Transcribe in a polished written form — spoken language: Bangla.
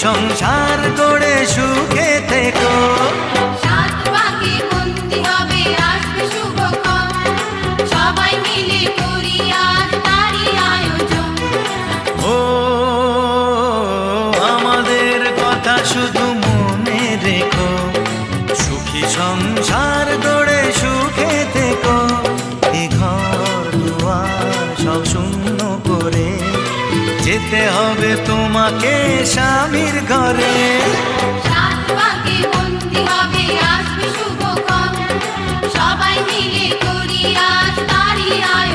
সংসার গড়ে সুখে থেকো। সাত পাকে বন্দি হবে আসবে শুভক্ষণ, সবাই মিলে করি আজ তারই আয়োজন। ও আমাদের কথা শুধু মনে রেখো, সুখী সংসার গড়ে সুখে থেকো। এ ঘর দুয়ার সব শূন্য করে যেতে হবে তোমাকে স্বামীর ঘরে। সাত পাকে বন্দি হবে আসবে শুভক্ষণ, সবাই মিলে করি আজ তারই আয়োজন।